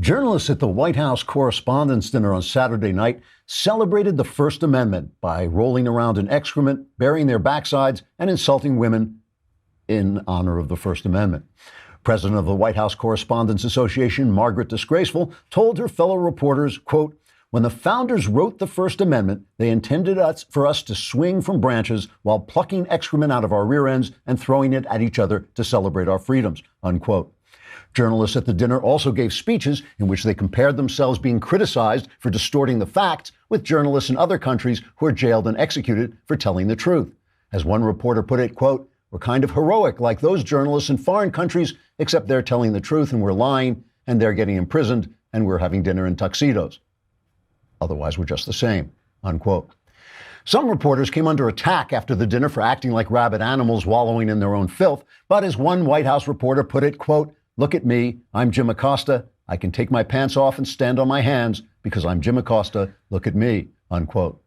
Journalists at the White House Correspondents' Dinner on Saturday night celebrated the First Amendment by rolling around in excrement, burying their backsides, and insulting women in honor of the First Amendment. President of the White House Correspondents Association, Margaret Disgraceful, told her fellow reporters, quote, "When the founders wrote the First Amendment, they intended for us to swing from branches while plucking excrement out of our rear ends and throwing it at each other to celebrate our freedoms," unquote. Journalists at the dinner also gave speeches in which they compared themselves being criticized for distorting the facts with journalists in other countries who are jailed and executed for telling the truth. As one reporter put it, quote, "We're kind of heroic like those journalists in foreign countries, except they're telling the truth and we're lying, and they're getting imprisoned and we're having dinner in tuxedos. Otherwise, we're just the same," unquote. Some reporters came under attack after the dinner for acting like rabid animals wallowing in their own filth. But as one White House reporter put it, quote, "Look at me. I'm Jim Acosta. I can take my pants off and stand on my hands because I'm Jim Acosta. Look at me," unquote.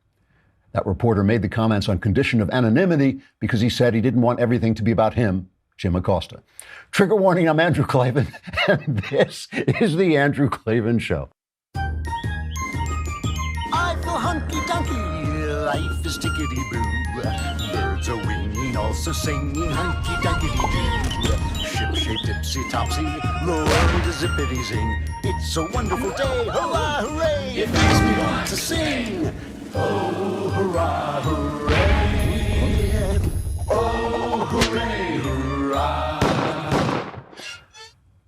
That reporter made the comments on condition of anonymity because he said he didn't want everything to be about him, Jim Acosta. Trigger warning, I'm Andrew Klavan, and this is The Andrew Klavan Show. I feel hunky-dunky, life is tickety-boo. Birds are winging, also singing hunky-dunky-doo. Ship-shaped, tipsy-topsy, Lord, zippity-zing. It's a wonderful day, hurrah, hooray! It makes me want to sing. Oh, hurrah, hooray! Oh, hooray, hurrah!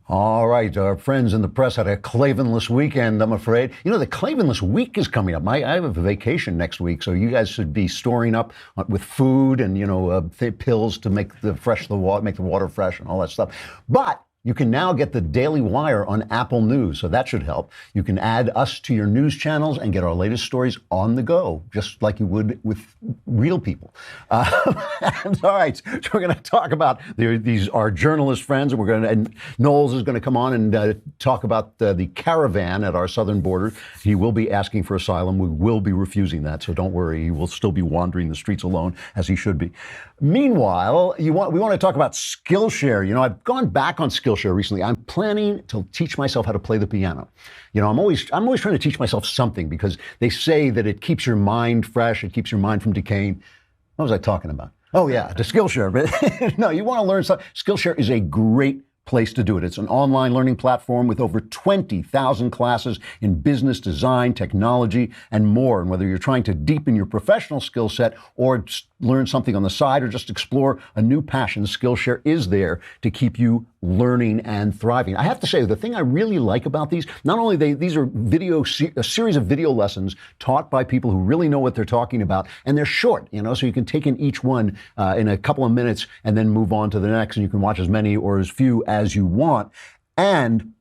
All right, our friends in the press had a Klavanless weekend, I'm afraid. You know, the Klavanless week is coming up. I have a vacation next week, so you guys should be storing up with food and, pills to make the water fresh and all that stuff. But you can now get the Daily Wire on Apple News, so that should help. You can add us to your news channels and get our latest stories on the go, just like you would with real people. And all right, so we're going to talk about our journalist friends, and Knowles is going to come on and talk about the Caravan at our southern border. He will be asking for asylum. We will be refusing that, so don't worry. He will still be wandering the streets alone, as he should be. Meanwhile, we want to talk about Skillshare. I've gone back on Skillshare recently. I'm planning to teach myself how to play the piano. I'm always trying to teach myself something because they say that it keeps your mind fresh, it keeps your mind from decaying. What was I talking about? Oh yeah, the Skillshare. But no, you want to learn something. Skillshare is a great place to do it. It's an online learning platform with over 20,000 classes in business, design, technology, and more. And whether you're trying to deepen your professional skill set or learn something on the side or just explore a new passion, Skillshare is there to keep you learning and thriving. I have to say, the thing I really like about these, not only these are a series of video lessons taught by people who really know what they're talking about, and they're short, so you can take in each one in a couple of minutes and then move on to the next, and you can watch as many or as few as you want. And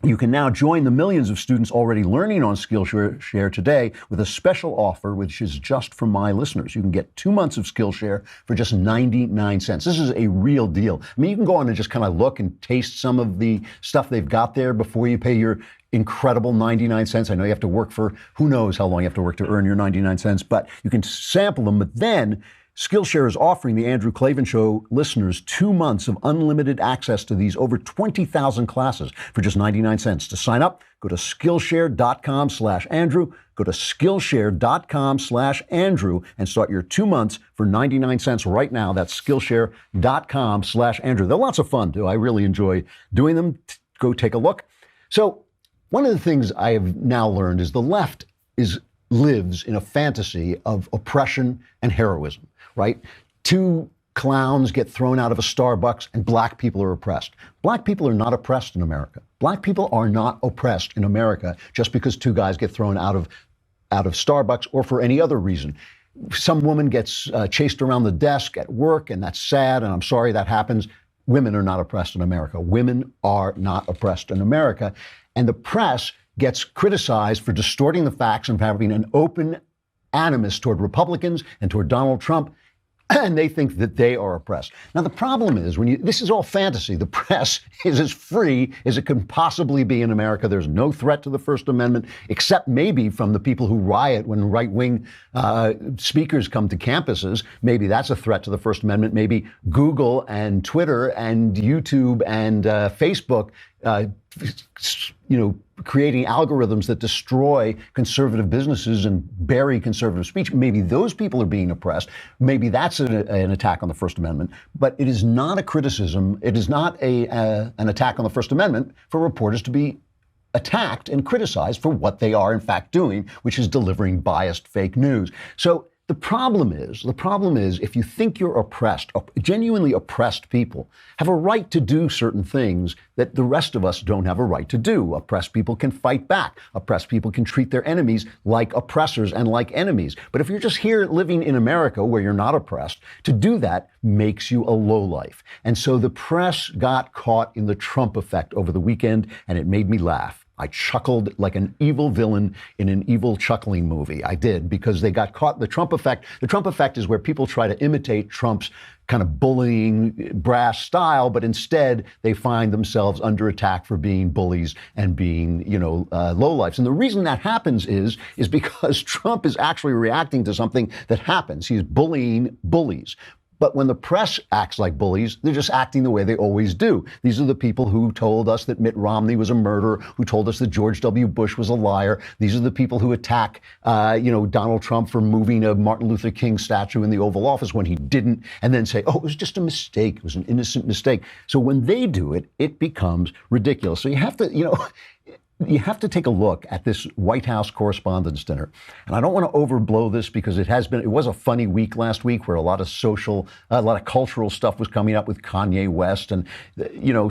you can now join the millions of students already learning on Skillshare today with a special offer, which is just for my listeners. You can get 2 months of Skillshare for just 99 cents. This is a real deal. I mean, you can go on and just kind of look and taste some of the stuff they've got there before you pay your incredible 99 cents. I know you have to work for who knows how long you have to work to earn your 99 cents, but you can sample them. But then Skillshare is offering the Andrew Klavan Show listeners 2 months of unlimited access to these over 20,000 classes for just 99 cents. To sign up, go to Skillshare.com/Andrew. Go to Skillshare.com/Andrew and start your 2 months for 99 cents right now. That's Skillshare.com/Andrew. They're lots of fun, too. I really enjoy doing them. Go take a look. So one of the things I have now learned is the left lives in a fantasy of oppression and heroism, right? 2 clowns get thrown out of a Starbucks and black people are oppressed. Black people are not oppressed in America. Black people are not oppressed in America just because 2 guys get thrown out of Starbucks or for any other reason. Some woman gets chased around the desk at work, and that's sad, and I'm sorry that happens. Women are not oppressed in America. Women are not oppressed in America. And the press gets criticized for distorting the facts and having an open animus toward Republicans and toward Donald Trump, and they think that they are oppressed. Now, the problem is, this is all fantasy. The press is as free as it can possibly be in America. There's no threat to the First Amendment, except maybe from the people who riot when right-wing speakers come to campuses. Maybe that's a threat to the First Amendment. Maybe Google and Twitter and YouTube and Facebook creating algorithms that destroy conservative businesses and bury conservative speech. Maybe those people are being oppressed. Maybe that's an attack on the First Amendment. But it is not a criticism. It is not an attack on the First Amendment for reporters to be attacked and criticized for what they are in fact doing, which is delivering biased fake news. So the problem is if you think you're oppressed, genuinely oppressed people have a right to do certain things that the rest of us don't have a right to do. Oppressed people can fight back. Oppressed people can treat their enemies like oppressors and like enemies. But if you're just here living in America where you're not oppressed, to do that makes you a lowlife. And so the press got caught in the Trump effect over the weekend, and it made me laugh. I chuckled like an evil villain in an evil chuckling movie. I did, because they got caught in the Trump effect. The Trump effect is where people try to imitate Trump's kind of bullying, brash style, but instead they find themselves under attack for being bullies and being, lowlifes. And the reason that happens is because Trump is actually reacting to something that happens. He's bullying bullies. But when the press acts like bullies, they're just acting the way they always do. These are the people who told us that Mitt Romney was a murderer, who told us that George W. Bush was a liar. These are the people who attack, Donald Trump for moving a Martin Luther King statue in the Oval Office when he didn't, and then say, oh, it was just a mistake. It was an innocent mistake. So when they do it, it becomes ridiculous. So you have to take a look at this White House Correspondents' Dinner. And I don't want to overblow this because it was a funny week last week where a lot of cultural stuff was coming up with Kanye West. And,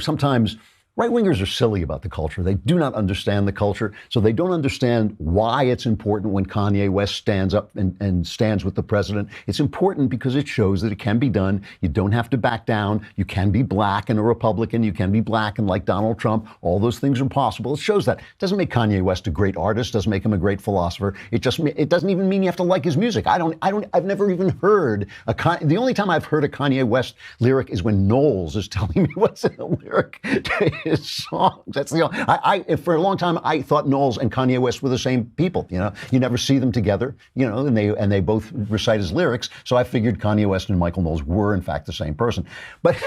sometimes right-wingers are silly about the culture. They do not understand the culture. So they don't understand why it's important when Kanye West stands up and stands with the president. It's important because it shows that it can be done. You don't have to back down. You can be black and a Republican. You can be black and like Donald Trump. All those things are possible. It shows that. It doesn't make Kanye West a great artist. Doesn't make him a great philosopher. It doesn't even mean you have to like his music. I've never even heard the only time I've heard a Kanye West lyric is when Knowles is telling me what's in a lyric to his songs. That's for a long time I thought Knowles and Kanye West were the same people. You never see them together. And they both recite his lyrics. So I figured Kanye West and Michael Knowles were in fact the same person. But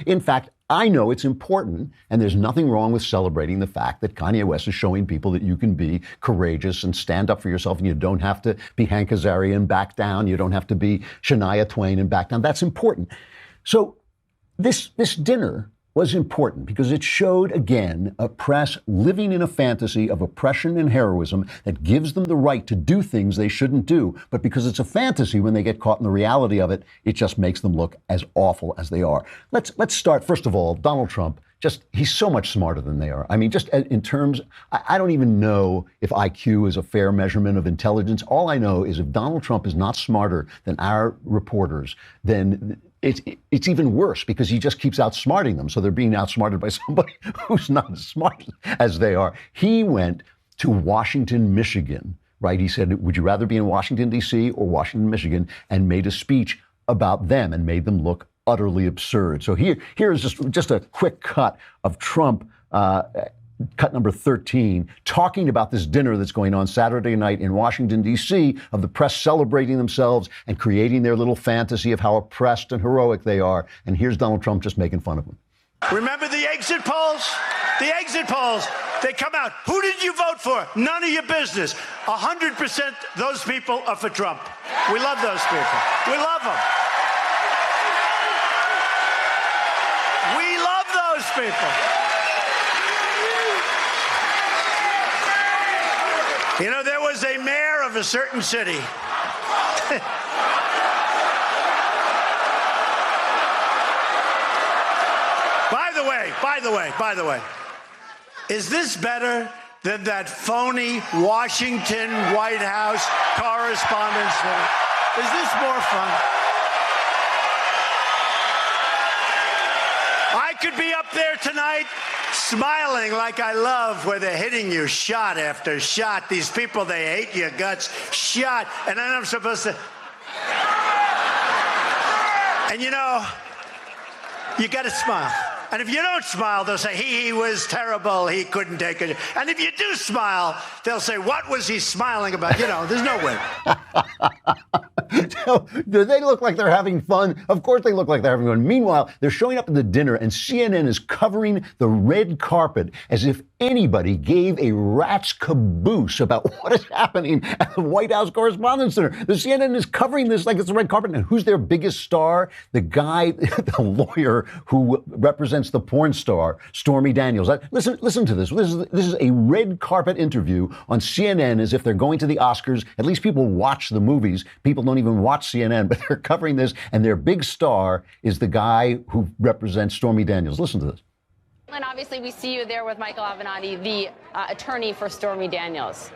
in fact, I know it's important, and there's nothing wrong with celebrating the fact that Kanye West is showing people that you can be courageous and stand up for yourself, and you don't have to be Hank Azaria and back down. You don't have to be Shania Twain and back down. That's important. So this dinner was important because it showed, again, a press living in a fantasy of oppression and heroism that gives them the right to do things they shouldn't do. But because it's a fantasy, when they get caught in the reality of it, it just makes them look as awful as they are. Let's start, first of all, Donald Trump. He's so much smarter than they are. I mean, just in terms, I don't even know if IQ is a fair measurement of intelligence. All I know is if Donald Trump is not smarter than our reporters, then it's even worse because he just keeps outsmarting them. So they're being outsmarted by somebody who's not as smart as they are. He went to Washington, Michigan, right? He said, would you rather be in Washington, D.C. or Washington, Michigan? And made a speech about them and made them look utterly absurd. So here is just a quick cut of Trump, cut number 13, talking about this dinner that's going on Saturday night in Washington, D.C., of the press celebrating themselves and creating their little fantasy of how oppressed and heroic they are. And here's Donald Trump just making fun of them. Remember the exit polls? The exit polls, they come out. Who did you vote for? None of your business. 100% those people are for Trump. We love those people. We love them. We love those people. There was a mayor of a certain city. By the way, is this better than that phony Washington White House Correspondents' Dinner? Is this more fun? I could be up there tonight smiling like I love where they're hitting you shot after shot. These people, they hate your guts, shot. And then I'm supposed to... And you got to smile. And if you don't smile, they'll say, he was terrible, he couldn't take it. And if you do smile, they'll say, what was he smiling about? There's no way. Do they look like they're having fun? Of course they look like they're having fun. Meanwhile, they're showing up at the dinner, and CNN is covering the red carpet as if anybody gave a rat's caboose about what is happening at the White House Correspondents' Center. The CNN is covering this like it's the red carpet. And who's their biggest star? The guy, the lawyer who represents the porn star, Stormy Daniels. Listen to this. This is a red carpet interview on CNN as if they're going to the Oscars. At least people watch the movies. People don't even watch CNN, but they're covering this. And their big star is the guy who represents Stormy Daniels. Listen to this. And obviously we see you there with Michael Avenatti, the attorney for Stormy Daniels.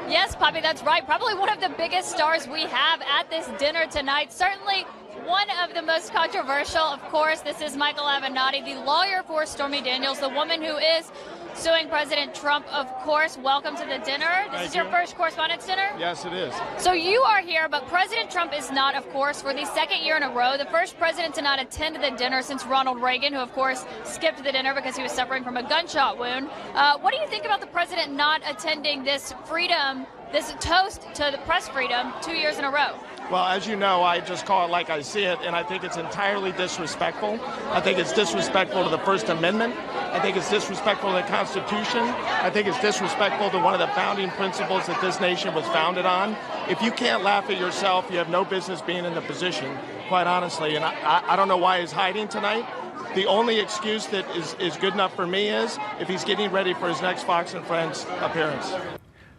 Yes, Poppy, that's right. Probably one of the biggest stars we have at this dinner tonight. Certainly one of the most controversial, of course. This is Michael Avenatti, the lawyer for Stormy Daniels, the woman who is suing President Trump, of course. Welcome to the dinner. This is your first Correspondents' Dinner? Yes, it is. So you are here, but President Trump is not, of course, for the second year in a row. The first president to not attend the dinner since Ronald Reagan, who, of course, skipped the dinner because he was suffering from a gunshot wound. What do you think about the president not attending this freedom, this toast to the press freedom 2 years in a row? Well, as you know, I just call it like I see it, and I think it's entirely disrespectful. I think it's disrespectful to the First Amendment. I think it's disrespectful to the Constitution. I think it's disrespectful to one of the founding principles that this nation was founded on. If you can't laugh at yourself, you have no business being in the position, quite honestly. And I don't know why he's hiding tonight. The only excuse that is good enough for me is if he's getting ready for his next Fox and Friends appearance.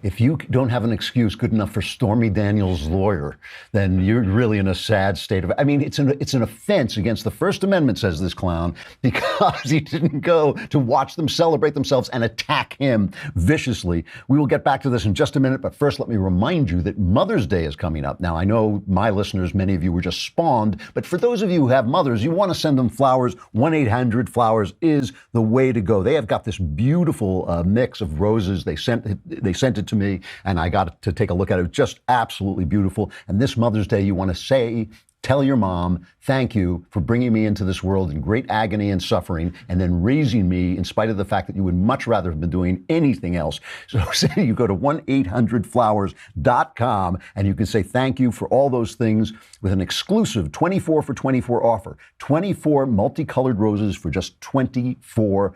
If you don't have an excuse good enough for Stormy Daniels' lawyer, then you're really in a sad state of. I mean, it's an offense against the First Amendment, says this clown, because he didn't go to watch them celebrate themselves and attack him viciously. We will get back to this in just a minute, but first let me remind you that Mother's Day is coming up. Now, I know my listeners, many of you were just spawned, but for those of you who have mothers, you want to send them flowers. 1-800-Flowers is the way to go. They have got this beautiful mix of roses. They sent it to me, and I got to take a look at it. Just absolutely beautiful. And this Mother's Day, you want to tell your mom, thank you for bringing me into this world in great agony and suffering, and then raising me in spite of the fact that you would much rather have been doing anything else. So say you go to 1-800-Flowers.com, and you can say thank you for all those things with an exclusive 24 for 24 offer. 24 multicolored roses for just $24.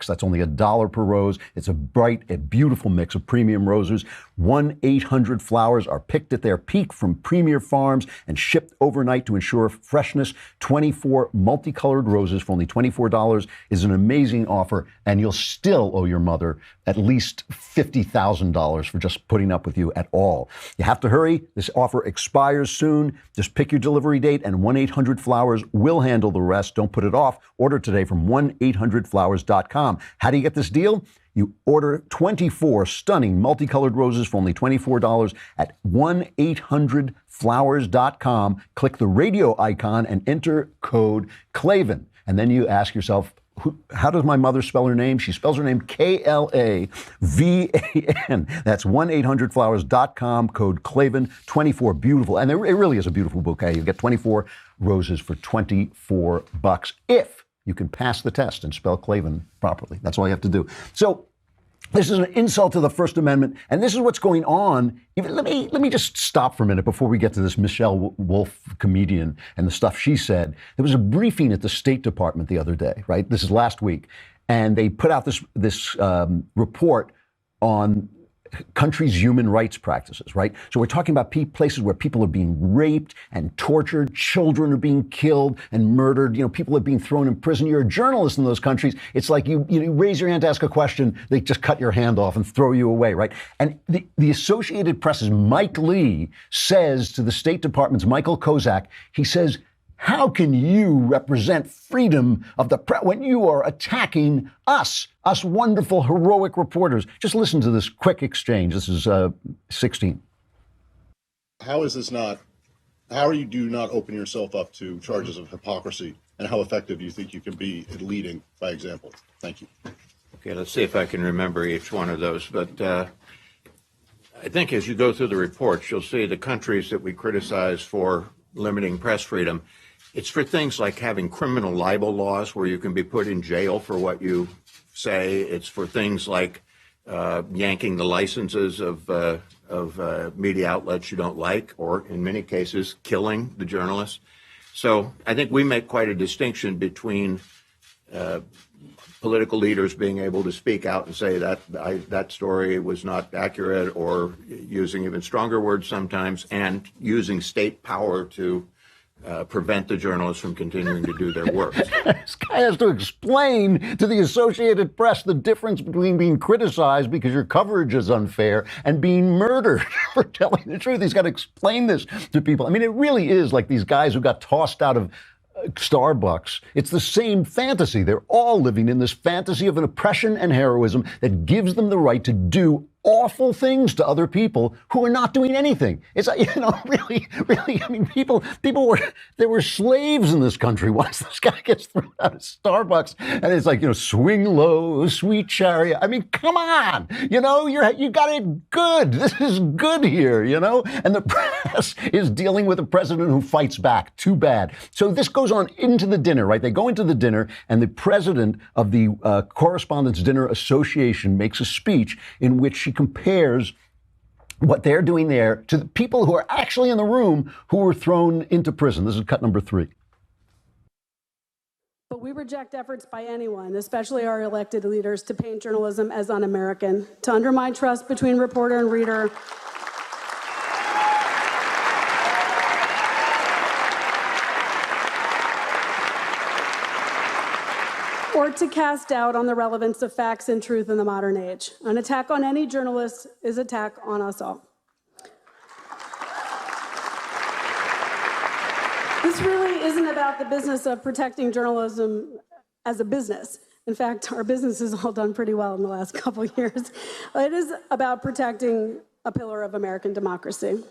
That's only $1 per rose. It's a beautiful mix of premium roses. 1-800-Flowers are picked at their peak from premier farms and shipped overnight to ensure freshness. 24 multicolored roses for only $24 is an amazing offer, and you'll still owe your mother at least $50,000 for just putting up with you at all. You have to hurry. This offer expires soon. Just pick your delivery date, and 1-800-Flowers will handle the rest. Don't put it off. Order today from 1-800-Flowers.com. How do you get this deal? You order 24 stunning multicolored roses for only $24 at 1-800-Flowers.com. Click the radio icon and enter code Klavan. And then you ask yourself, how does my mother spell her name? She spells her name Klavan. That's 1-800-Flowers.com, code Klavan, 24. Beautiful. And it really is a beautiful bouquet. You get 24 roses for $24 if you can pass the test and spell Klavan properly. That's all you have to do. So this is an insult to the First Amendment, and this is what's going on. Let me just stop for a minute before we get to this Michelle Wolf comedian and the stuff she said. There was a briefing at the State Department the other day, right? This is last week, and they put out this report on countries' human rights practices, right? So we're talking about places where people are being raped and tortured, children are being killed and murdered, people are being thrown in prison. You're a journalist in those countries. It's like you raise your hand to ask a question, they just cut your hand off and throw you away, right? And the Associated Press's Mike Lee says to the State Department's Michael Kozak, he says, how can you represent freedom of the press when you are attacking us wonderful, heroic reporters? Just listen to this quick exchange. This is 16. How are you do not open yourself up to charges of hypocrisy, and how effective do you think you can be at leading by example? Thank you. Okay, let's see if I can remember each one of those. But I think as you go through the reports, you'll see the countries that we criticize for limiting press freedom. It's for things like having criminal libel laws where you can be put in jail for what you say. It's for things like yanking the licenses of media outlets you don't like, or in many cases, killing the journalists. So I think we make quite a distinction between political leaders being able to speak out and say that story was not accurate, or using even stronger words sometimes, and using state power to prevent the journalists from continuing to do their work. This guy has to explain to the Associated Press the difference between being criticized because your coverage is unfair and being murdered for telling the truth. He's got to explain this to people. I mean, it really is like these guys who got tossed out of Starbucks. It's the same fantasy. They're all living in this fantasy of an oppression and heroism that gives them the right to do awful things to other people who are not doing anything. It's like, really, I mean, there were slaves in this country once this guy gets thrown out of Starbucks, and it's like, swing low, sweet chariot. I mean, come on, you got it good. This is good here, and the press is dealing with a president who fights back. Too bad. So this goes on into the dinner, right? They go into the dinner, and the president of the Correspondents' Dinner Association makes a speech in which she compares what they're doing there to the people who are actually in the room who were thrown into prison. This is cut number 3. But we reject efforts by anyone, especially our elected leaders, to paint journalism as un-American, to undermine trust between reporter and reader, or to cast doubt on the relevance of facts and truth in the modern age. An attack on any journalist is an attack on us all. This really isn't about the business of protecting journalism as a business. In fact, our business has all done pretty well in the last couple of years. It is about protecting a pillar of American democracy.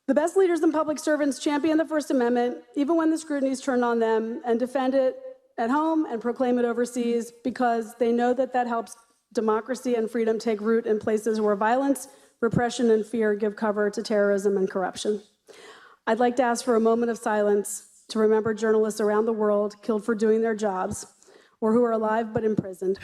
The best leaders and public servants champion the First Amendment, even when the scrutiny is turned on them, and defend it at home and proclaim it overseas, because they know that helps democracy and freedom take root in places where violence, repression, and fear give cover to terrorism and corruption. I'd like to ask for a moment of silence to remember journalists around the world killed for doing their jobs, or who are alive but imprisoned.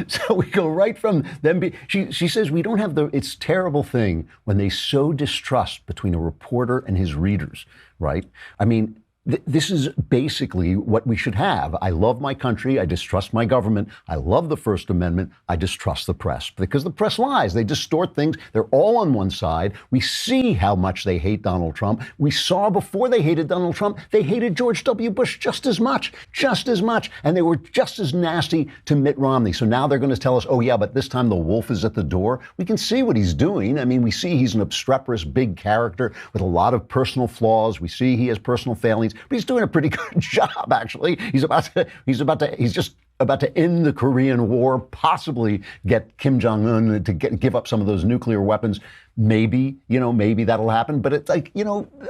So we go right from them. She says we don't have it's terrible thing when they sow distrust between a reporter and his readers, right? I mean, this is basically what we should have. I love my country. I distrust my government. I love the First Amendment. I distrust the press, because the press lies. They distort things. They're all on one side. We see how much they hate Donald Trump. We saw before they hated Donald Trump, they hated George W. Bush just as much. And they were just as nasty to Mitt Romney. So now they're going to tell us, oh yeah, but this time the wolf is at the door. We can see what he's doing. I mean, we see he's an obstreperous big character with a lot of personal flaws. We see he has personal failings. But he's doing a pretty good job, actually. He's just about to end the Korean War, possibly get Kim Jong-un to give up some of those nuclear weapons. Maybe that'll happen. But it's like,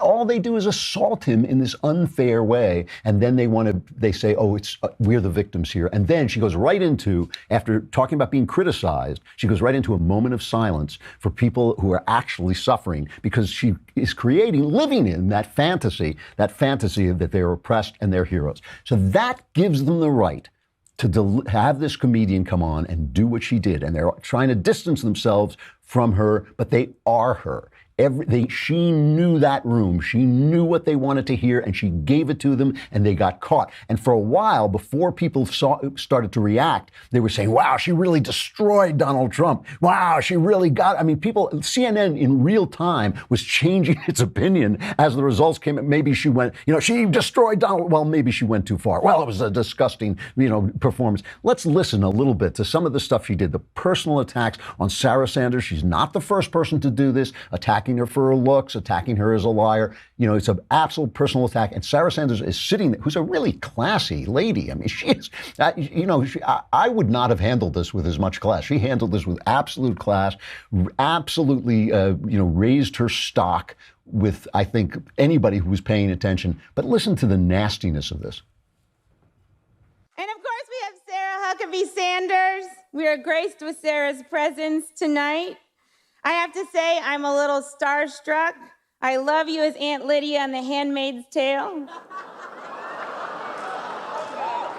all they do is assault him in this unfair way. And then they say, oh, we're the victims here. And then she goes right into, after talking about being criticized, she goes right into a moment of silence for people who are actually suffering, because she is living in that fantasy that they're oppressed and they're heroes. So that gives them the right to have this comedian come on and do what she did. And they're trying to distance themselves from her, but they are her. She knew that room. She knew what they wanted to hear, and she gave it to them, and they got caught. And for a while, before people started to react, they were saying, wow, she really destroyed Donald Trump. Wow, she really CNN in real time was changing its opinion as the results came. Maybe she went, she destroyed Donald. Well, maybe she went too far. Well, it was a disgusting, performance. Let's listen a little bit to some of the stuff she did. The personal attacks on Sarah Sanders. She's not the first person to do this, attacking her for her looks, attacking her as a liar. It's an absolute personal attack. And Sarah Sanders is sitting there, who's a really classy lady. I mean, she is, I would not have handled this with as much class. She handled this with absolute class, absolutely, raised her stock with, I think, anybody who was paying attention. But listen to the nastiness of this. And of course, we have Sarah Huckabee Sanders. We are graced with Sarah's presence tonight. I have to say, I'm a little starstruck. I love you as Aunt Lydia on The Handmaid's Tale.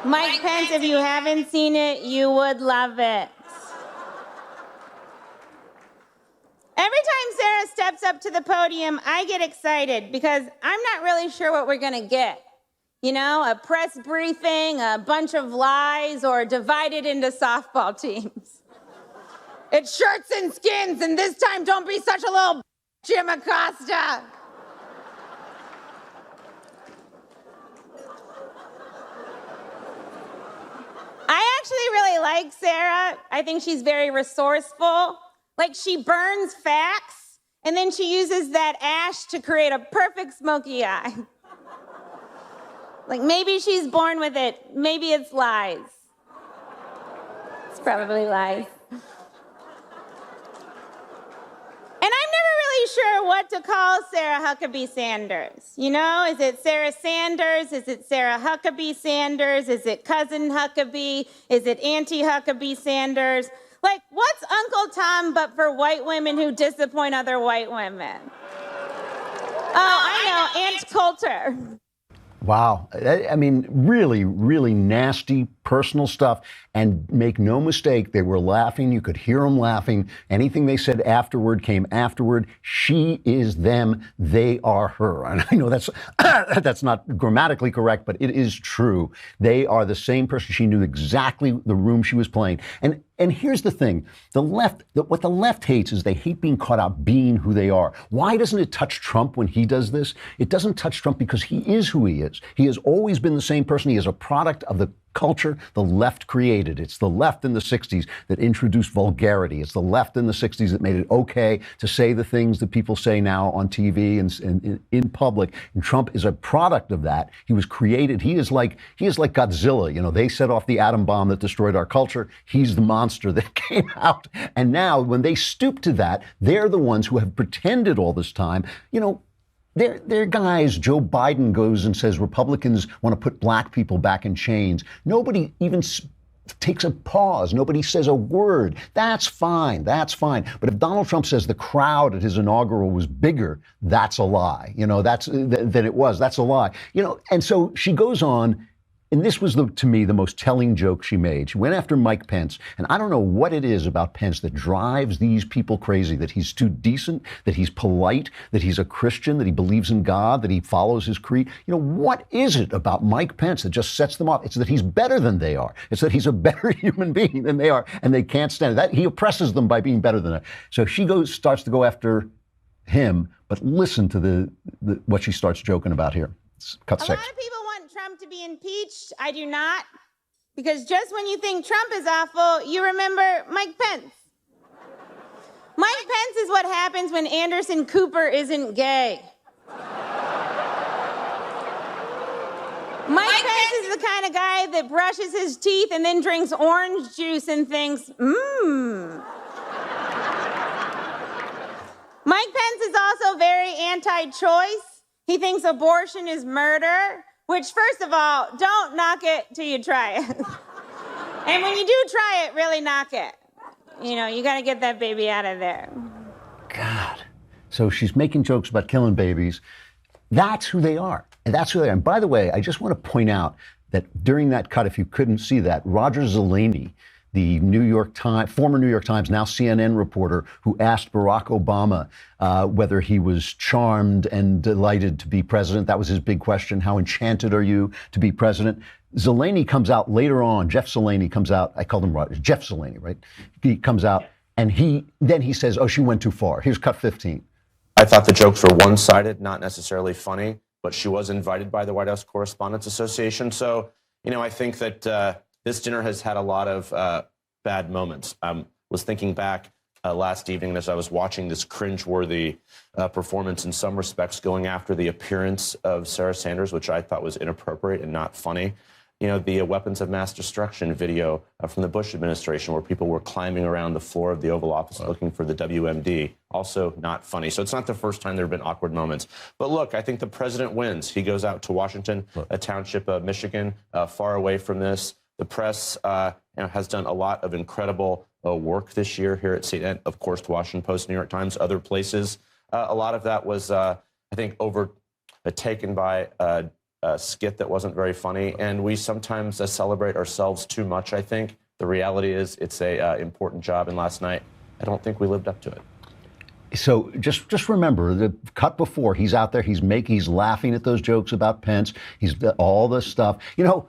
Mike Pence, if you haven't seen it, you would love it. steps up to the podium, I get excited because I'm not really sure what we're going to get. You know, a press briefing, a bunch of lies, or divided into softball teams. It's shirts and skins, and this time don't be such a little Jim Acosta. I actually really like Sarah. I think she's very resourceful. Like, she burns facts, and then she uses that ash to create a perfect smoky eye. Like, maybe she's born with it. Maybe it's lies. It's probably lies. And I'm never really sure what to call Sarah Huckabee Sanders. You know, is it Sarah Sanders? Is it Sarah Huckabee Sanders? Is it Cousin Huckabee? Is it Auntie Huckabee Sanders? Like, what's Uncle Tom but for white women who disappoint other white women? Oh, I know, Aunt Coulter. Wow. I mean, really, really nasty personal stuff. And make no mistake, they were laughing. You could hear them laughing. Anything they said afterward came afterward. She is them. They are her. And I know that's not grammatically correct, but it is true. They are the same person. She knew exactly the room she was playing. And here's the thing. What the left hates is they hate being caught out being who they are. Why doesn't it touch Trump when he does this? It doesn't touch Trump because he is who he is. He has always been the same person. He is a product of the culture the left created. It's the left in the 60s that introduced vulgarity. It's the left in the 60s that made it okay to say the things that people say now on TV and in public. And Trump is a product of that. He was created. He is like Godzilla. You know, they set off the atom bomb that destroyed our culture. He's the monster that came out. And now when they stoop to that, they're the ones who have pretended all this time, you know, they're guys. Joe Biden goes and says Republicans want to put black people back in chains. Nobody even takes a pause. Nobody says a word. That's fine. That's fine. But if Donald Trump says the crowd at his inaugural was bigger, that's a lie. You know, than it was. That's a lie. You know, and so she goes on. And this was, to me, the most telling joke she made. She went after Mike Pence. And I don't know what it is about Pence that drives these people crazy, that he's too decent, that he's polite, that he's a Christian, that he believes in God, that he follows his creed. You know, what is it about Mike Pence that just sets them off? It's that he's better than they are. It's that he's a better human being than they are. And they can't stand it. That he oppresses them by being better than them. So she starts to go after him. But listen to what she starts joking about here. Cut 6. A lot of people want Trump to be impeached. I do not. Because just when you think Trump is awful, you remember Mike Pence. Mike Pence is what happens when Anderson Cooper isn't gay. Mike Pence is the kind of guy that brushes his teeth and then drinks orange juice and thinks, Mike Pence is also very anti-choice. He thinks abortion is murder, which, first of all, don't knock it till you try it. And when you do try it, really knock it. You know, you got to get that baby out of there. God. So she's making jokes about killing babies. That's who they are. And that's who they are. And by the way, I just want to point out that during that cut, if you couldn't see that, Roger Zelazny, the former New York Times, now CNN reporter, who asked Barack Obama whether he was charmed and delighted to be president. That was his big question. How enchanted are you to be president? Zelazny comes out later on. Jeff Zelazny comes out. I called him Roger. Jeff Zelazny, right? He comes out and he says, oh, she went too far. Here's cut 15. I thought the jokes were one-sided, not necessarily funny, but she was invited by the White House Correspondents Association. So, you know, I think that this dinner has had a lot of bad moments. Was thinking back last evening as I was watching this cringeworthy performance in some respects going after the appearance of Sarah Sanders, which I thought was inappropriate and not funny. You know, the weapons of mass destruction video from the Bush administration where people were climbing around the floor of the Oval Office looking for the WMD, also not funny. So it's not the first time there have been awkward moments. But look, I think the president wins. He goes out to Washington, a township of Michigan, far away from this. The press has done a lot of incredible work this year here at CNN, of course, the Washington Post, New York Times, other places. A lot of that was, I think, overtaken by a skit that wasn't very funny. And we sometimes celebrate ourselves too much, I think. The reality is it's a important job. And last night, I don't think we lived up to it. So just remember the cut before, he's out there, he's laughing at those jokes about Pence. He's all this stuff. You know,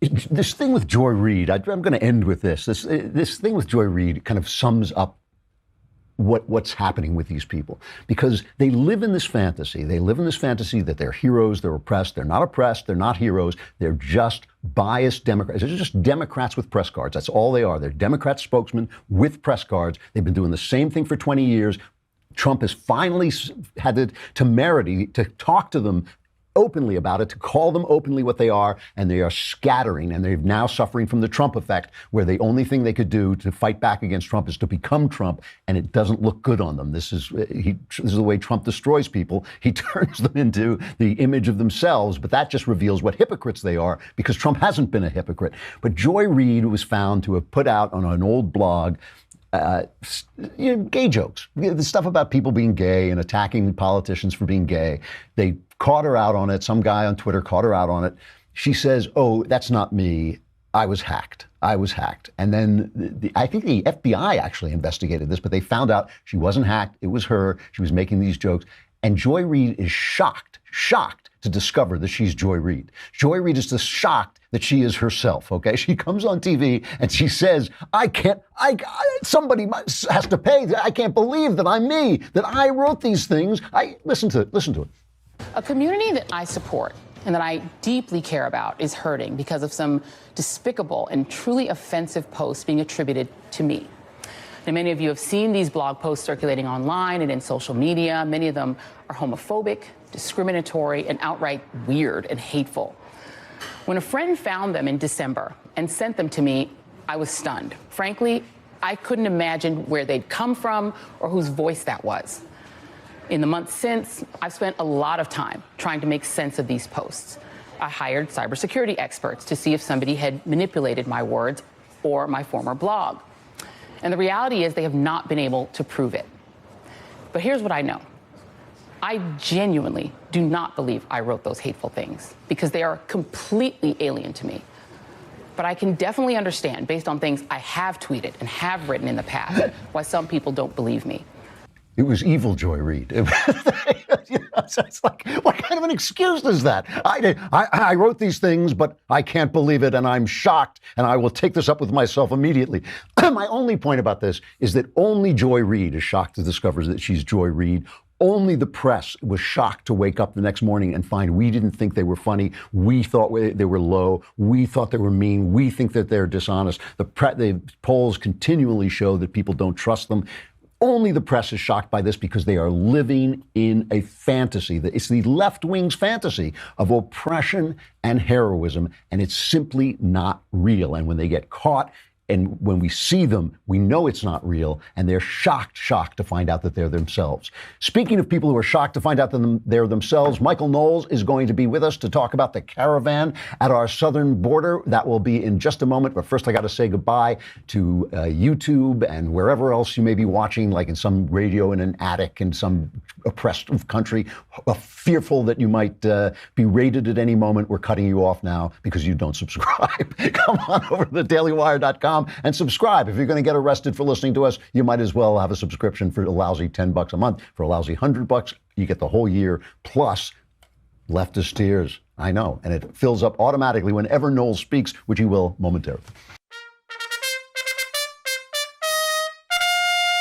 this thing with Joy Reid, I'm going to end with this. This thing with Joy Reid kind of sums up what's happening with these people, because they live in this fantasy. They live in this fantasy that they're heroes, they're oppressed. They're not oppressed, they're not heroes. They're just biased Democrats. They're just Democrats with press cards. That's all they are. They're Democrat spokesmen with press cards. They've been doing the same thing for 20 years. Trump has finally had the temerity to talk to them openly about it, to call them openly what they are, and they are scattering, and they're now suffering from the Trump effect, where the only thing they could do to fight back against Trump is to become Trump, and it doesn't look good on them. This is the way Trump destroys people. He turns them into the image of themselves, but that just reveals what hypocrites they are, because Trump hasn't been a hypocrite. But Joy Reid was found to have put out on an old blog gay jokes, the stuff about people being gay and attacking politicians for being gay. They caught her out on it. Some guy on Twitter caught her out on it. She says, "Oh, that's not me. I was hacked. I was hacked." And then I think the FBI actually investigated this, but they found out she wasn't hacked. It was her. She was making these jokes. And Joy Reid is shocked to discover that she's Joy Reid. Joy Reid is just shocked that she is herself, okay? She comes on TV and she says, somebody has to pay. I can't believe that I'm me, that I wrote these things. Listen to it. A community that I support and that I deeply care about is hurting because of some despicable and truly offensive posts being attributed to me. Now, many of you have seen these blog posts circulating online and in social media. Many of them are homophobic, discriminatory, and outright weird and hateful. When a friend found them in December and sent them to me, I was stunned. Frankly, I couldn't imagine where they'd come from or whose voice that was. In the months since, I've spent a lot of time trying to make sense of these posts. I hired cybersecurity experts to see if somebody had manipulated my words or my former blog. And the reality is they have not been able to prove it. But here's what I know. I genuinely do not believe I wrote those hateful things because they are completely alien to me. But I can definitely understand, based on things I have tweeted and have written in the past, why some people don't believe me. It was evil Joy Reid. So it's like, what kind of an excuse is that? I wrote these things, but I can't believe it, and I'm shocked, and I will take this up with myself immediately. My only point about this is that only Joy Reid is shocked to discover that she's Joy Reid. Only the press was shocked to wake up the next morning and find we didn't think they were funny. We thought they were low. We thought they were mean. We think that they're dishonest. The polls continually show that people don't trust them. Only the press is shocked by this because they are living in a fantasy. It's the left wing's fantasy of oppression and heroism, and it's simply not real. And when they get caught, and when we see them, we know it's not real, and they're shocked to find out that they're themselves. Speaking of people who are shocked to find out that they're themselves, Michael Knowles is going to be with us to talk about the Caravan at our southern border. That will be in just a moment, but first I got to say goodbye to YouTube and wherever else you may be watching, like in some radio in an attic in some oppressed country, fearful that you might be raided at any moment. We're cutting you off now because you don't subscribe. Come on over to thedailywire.com and subscribe. If you're going to get arrested for listening to us, you might as well have a subscription for a lousy $10 a month. For a lousy $100, you get the whole year plus leftist tears. I know. And it fills up automatically whenever Knowles speaks, which he will momentarily.